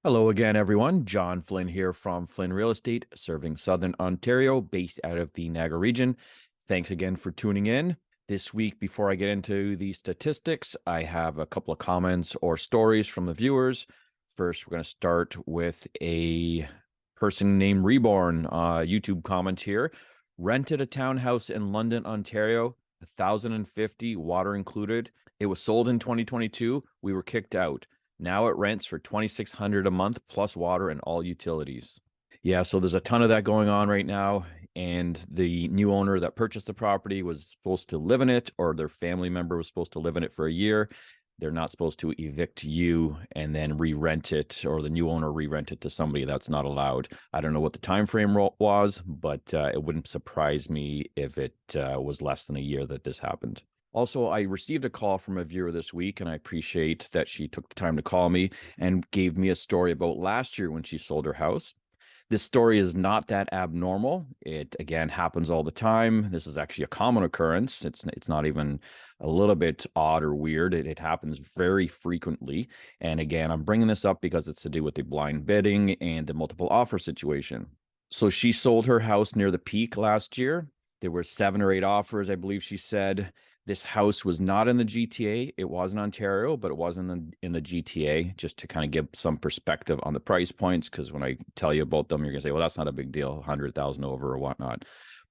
Hello again, everyone. John Flynn here from Flynn Real Estate, serving Southern Ontario, based out of the Niagara region. Thanks again for tuning in. This week, before I get into the statistics, I have a couple of comments or stories from the viewers. First, we're going to start with a person named Reborn, YouTube comment here. Rented a townhouse in London, Ontario, 1,050, water included. It was sold in 2022. We were kicked out. Now it rents for $2,600 a month plus water and all utilities. Yeah, so there's a ton of that going on right now. And the new owner that purchased the property was supposed to live in it, or their family member was supposed to live in it for a year. They're not supposed to evict you and then re-rent it, or the new owner re-rent it to somebody. That's not allowed. I don't know what the time frame was, but it wouldn't surprise me if it was less than a year that this happened. Also, I received a call from a viewer this week, and I appreciate that she took the time to call me and gave me a story about last year when she sold her house. This story is not that abnormal. It, again, happens all the time. This is actually a common occurrence. It's not even a little bit odd or weird. It happens very frequently. And again, I'm bringing this up because it's to do with the blind bidding and the multiple offer situation. So she sold her house near the peak last year. There were 7 or 8 offers, I believe she said. This house was not in the GTA. It was in Ontario, but it was in the GTA, just to kind of give some perspective on the price points. Because when I tell you about them, you're going to say, well, that's not a big deal, 100,000 over or whatnot.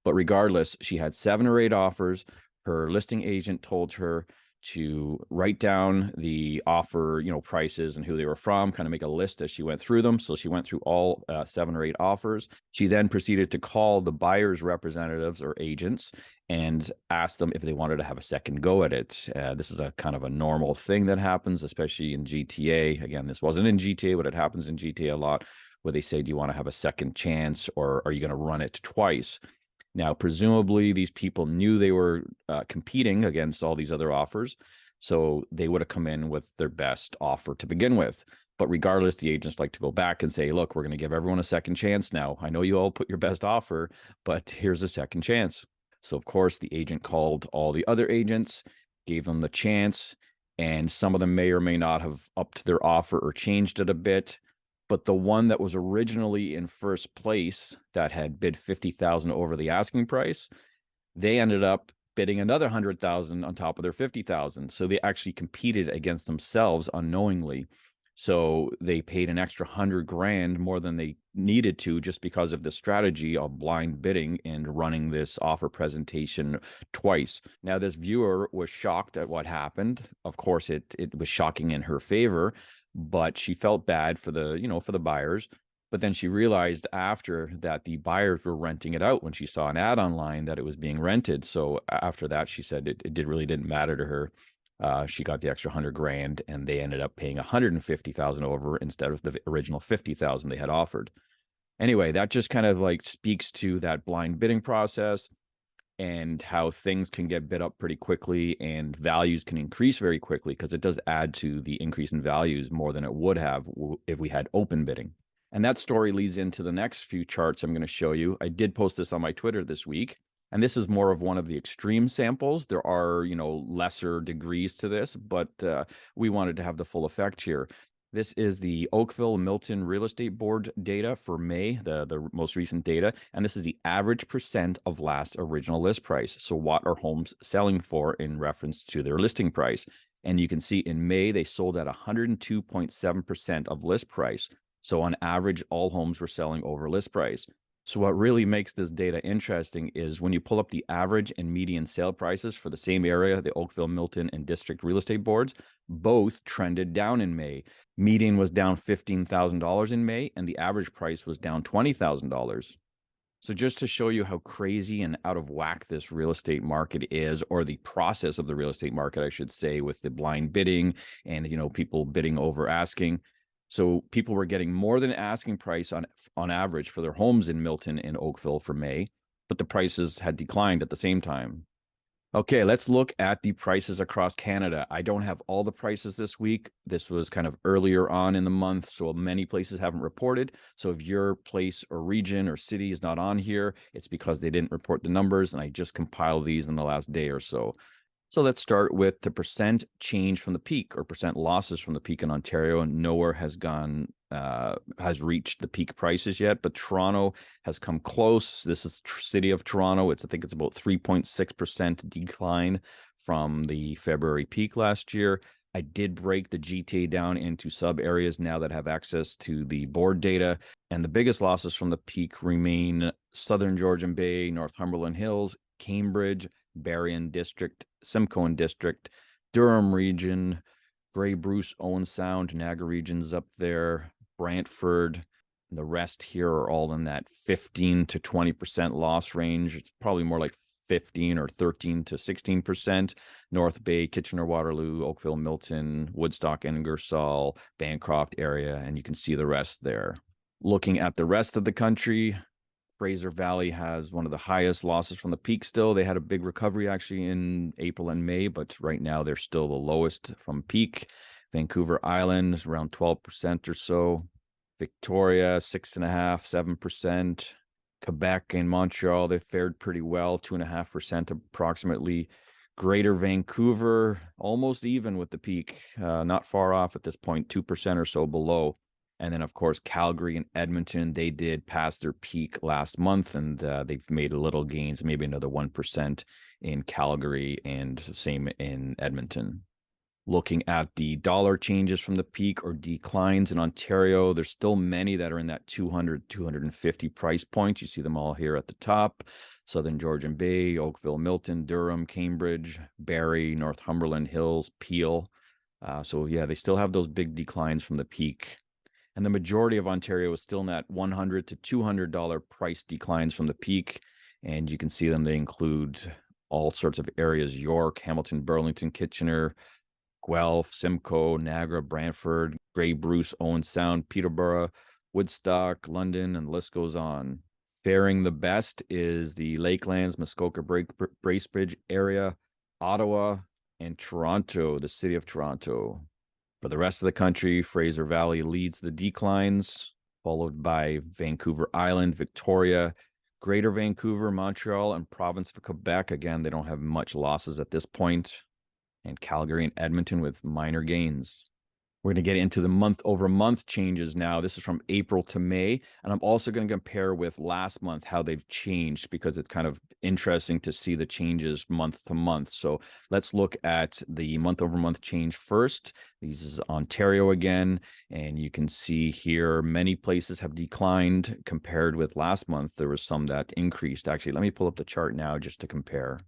But regardless, she had 7 or 8 offers. Her listing agent told her to write down the offer, prices and who they were from, kind of make a list as she went through them. So she went through all 7 or 8 offers. She then proceeded to call the buyer's representatives or agents and ask them if they wanted to have a second go at it. This is a kind of a normal thing that happens, especially in GTA. Again, this wasn't in GTA, but it happens in GTA a lot, where they say, do you want to have a second chance, or are you going to run it twice? Now, presumably, these people knew they were competing against all these other offers, so they would have come in with their best offer to begin with. But regardless, the agents like to go back and say, look, we're going to give everyone a second chance now. I know you all put your best offer, but here's a second chance. So, of course, the agent called all the other agents, gave them the chance, and some of them may or may not have upped their offer or changed it a bit. But the one that was originally in first place that had bid 50,000 over the asking price, they ended up bidding another 100,000 on top of their 50,000. So they actually competed against themselves unknowingly. So they paid an extra 100 grand more than they needed to, just because of the strategy of blind bidding and running this offer presentation twice. Now, this viewer was shocked at what happened. Of course, it was shocking in her favor, but she felt bad for the buyers. But then she realized after that the buyers were renting it out when she saw an ad online that it was being rented. So after that, she said it really didn't matter to her. She got the extra 100 grand, and they ended up paying 150,000 over instead of the original 50,000 they had offered. Anyway, that just kind of like speaks to that blind bidding process and how things can get bid up pretty quickly and values can increase very quickly, because it does add to the increase in values more than it would have if we had open bidding. And that story leads into the next few charts I'm going to show you. I did post this on my Twitter this week, and this is more of one of the extreme samples. There are, lesser degrees to this, but we wanted to have the full effect here. This is the Oakville and Milton Real Estate Board data for May, the most recent data. And this is the average percent of last original list price. So what are homes selling for in reference to their listing price? And you can see in May, they sold at 102.7% of list price. So on average, all homes were selling over list price. So what really makes this data interesting is when you pull up the average and median sale prices for the same area, the Oakville, Milton, and District Real Estate Boards, both trended down in May. Median was down $15,000 in May, and the average price was down $20,000. So just to show you how crazy and out of whack this real estate market is, or the process of the real estate market, I should say, with the blind bidding and, people bidding over asking. So people were getting more than asking price on average for their homes in Milton and Oakville for May, but the prices had declined at the same time. Okay, let's look at the prices across Canada. I don't have all the prices this week. This was kind of earlier on in the month, so many places haven't reported. So if your place or region or city is not on here, it's because they didn't report the numbers, and I just compiled these in the last day or so. So let's start with the percent change from the peak or percent losses from the peak in Ontario. And nowhere has reached the peak prices yet, but Toronto has come close. This is city of Toronto. I think it's about 3.6% decline from the February peak last year. I did break the GTA down into sub areas now that have access to the board data. And the biggest losses from the peak remain Southern Georgian Bay, Northumberland Hills, Cambridge, Berrien District, Simcoe District, Durham region, Grey Bruce, Owen Sound, Niagara regions up there, Brantford. And the rest here are all in that 15 to 20% loss range. It's probably more like 15 or 13 to 16%. North Bay, Kitchener-Waterloo, Oakville, Milton, Woodstock, Ingersoll, Bancroft area, and you can see the rest there. Looking at the rest of the country, Fraser Valley has one of the highest losses from the peak still. They had a big recovery actually in April and May, but right now they're still the lowest from peak. Vancouver Island is around 12% or so. Victoria, 6.5%, 7%. Quebec and Montreal, they fared pretty well, 2.5% approximately. Greater Vancouver, almost even with the peak, not far off at this point, 2% or so below. And then, of course, Calgary and Edmonton, they did pass their peak last month, and they've made a little gains, maybe another 1% in Calgary and same in Edmonton. Looking at the dollar changes from the peak or declines in Ontario, there's still many that are in that 200, 250 price point. You see them all here at the top. Southern Georgian Bay, Oakville, Milton, Durham, Cambridge, Barrie, Northumberland Hills, Peel. So yeah, they still have those big declines from the peak. And the majority of Ontario is still in that $100 to $200 price declines from the peak. And you can see them. They include all sorts of areas: York, Hamilton, Burlington, Kitchener, Guelph, Simcoe, Niagara, Brantford, Grey Bruce, Owen Sound, Peterborough, Woodstock, London, and the list goes on. Faring the best is the Lakelands, Muskoka, Bracebridge area, Ottawa, and Toronto, the city of Toronto. For the rest of the country, Fraser Valley leads the declines, followed by Vancouver Island, Victoria, Greater Vancouver, Montreal, and Province of Quebec. Again, they don't have much losses at this point. And Calgary and Edmonton with minor gains. We're going to get into the month-over-month changes now. This is from April to May. And I'm also going to compare with last month how they've changed, because it's kind of interesting to see the changes month to month. So let's look at the month-over-month change first. This is Ontario again. And you can see here many places have declined compared with last month. There was some that increased. Actually, let me pull up the chart now just to compare.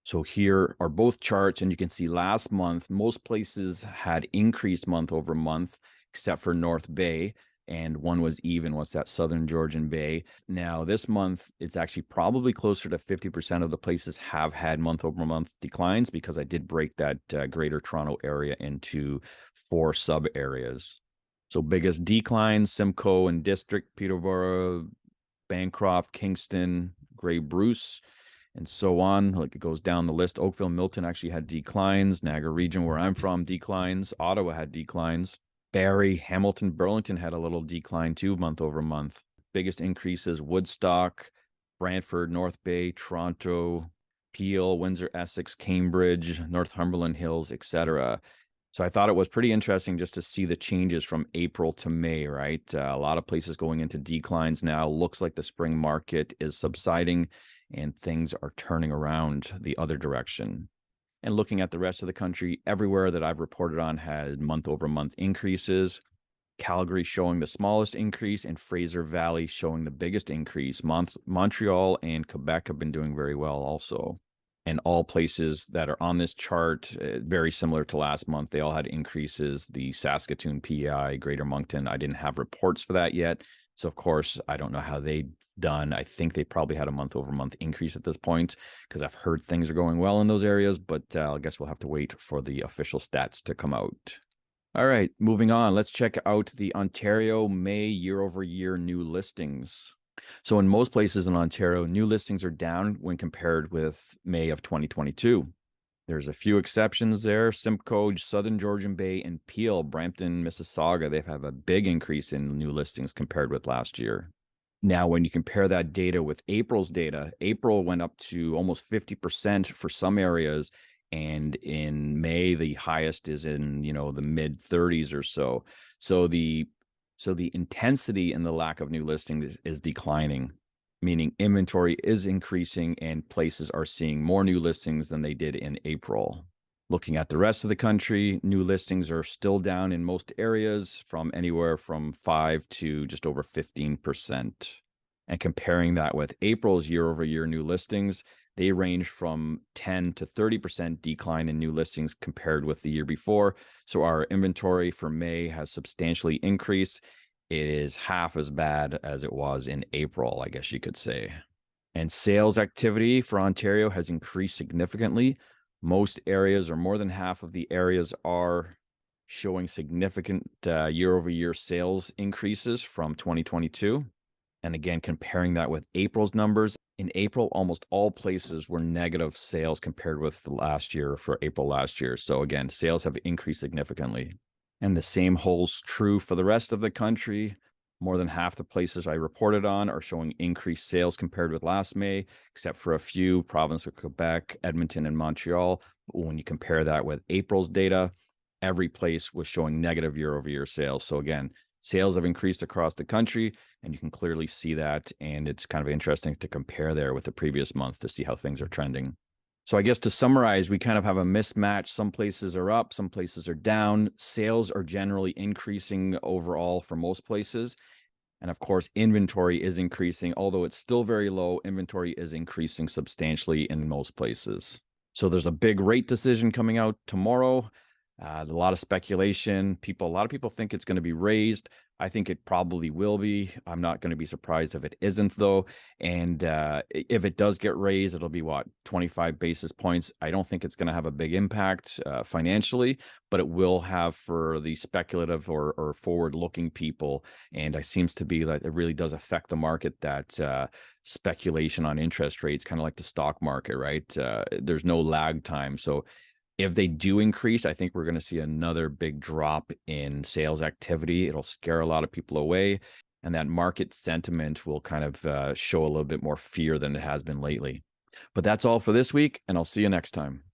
So here are both charts, and you can see last month, most places had increased month over month, except for North Bay, and one was even. What's that? Southern Georgian Bay. Now, this month, it's actually probably closer to 50% of the places have had month over month declines, because I did break that Greater Toronto area into 4 sub areas. So biggest declines: Simcoe and District, Peterborough, Bancroft, Kingston, Grey Bruce, and so on. Like, it goes down the list. Oakville, Milton actually had declines. Niagara region, where I'm from, declines. Ottawa had declines. Barrie, Hamilton, Burlington had a little decline too, month over month. Biggest increases: Woodstock, Brantford, North Bay, Toronto, Peel, Windsor, Essex, Cambridge, Northumberland Hills, etc. So I thought it was pretty interesting just to see the changes from April to May, right? A lot of places going into declines now. Looks like the spring market is subsiding and things are turning around the other direction. And looking at the rest of the country, everywhere that I've reported on had month over month increases. Calgary showing the smallest increase, and Fraser Valley showing the biggest increase. Montreal and Quebec have been doing very well also. And all places that are on this chart, very similar to last month, they all had increases. The Saskatoon, PEI, Greater Moncton, I didn't have reports for that yet. So, of course, I don't know how they've done. I think they probably had a month over month increase at this point, because I've heard things are going well in those areas. But I guess we'll have to wait for the official stats to come out. All right, moving on. Let's check out the Ontario May year-over-year new listings. So in most places in Ontario, new listings are down when compared with May of 2022. There's a few exceptions there. Simcoe, Southern Georgian Bay, and Peel, Brampton, Mississauga, they have a big increase in new listings compared with last year. Now, when you compare that data with April's data, April went up to almost 50% for some areas, And in May, the highest is in, the mid 30s or so. So the intensity in the lack of new listings is declining, meaning inventory is increasing and places are seeing more new listings than they did in April. Looking at the rest of the country, new listings are still down in most areas from anywhere from 5 to just over 15%. And comparing that with April's year-over-year new listings, they range from 10 to 30% decline in new listings compared with the year before. So our inventory for May has substantially increased. It is half as bad as it was in April, I guess you could say. And sales activity for Ontario has increased significantly. Most areas, or more than half of the areas, are showing significant year-over-year sales increases from 2022. And again, comparing that with April's numbers, in April, almost all places were negative sales compared with the last year for April last year. So again, sales have increased significantly. And the same holds true for the rest of the country. More than half the places I reported on are showing increased sales compared with last May, except for a few, province of Quebec, Edmonton, and Montreal. But when you compare that with April's data, every place was showing negative year-over-year sales. So again, sales have increased across the country, and you can clearly see that. And it's kind of interesting to compare there with the previous month to see how things are trending. So I guess to summarize, we kind of have a mismatch. Some places are up, some places are down. Sales are generally increasing overall for most places. And of course, inventory is increasing. Although it's still very low, inventory is increasing substantially in most places. So there's a big rate decision coming out tomorrow. There's a lot of speculation. A lot of people think it's going to be raised. I think it probably will be. I'm not going to be surprised if it isn't, though. And if it does get raised, it'll be 25 basis points. I don't think it's going to have a big impact financially, but it will have for the speculative or forward-looking people. And it seems to be that it really does affect the market, that speculation on interest rates, kind of like the stock market, right? There's no lag time. So if they do increase, I think we're going to see another big drop in sales activity. It'll scare a lot of people away, and that market sentiment will kind of show a little bit more fear than it has been lately. But that's all for this week, and I'll see you next time.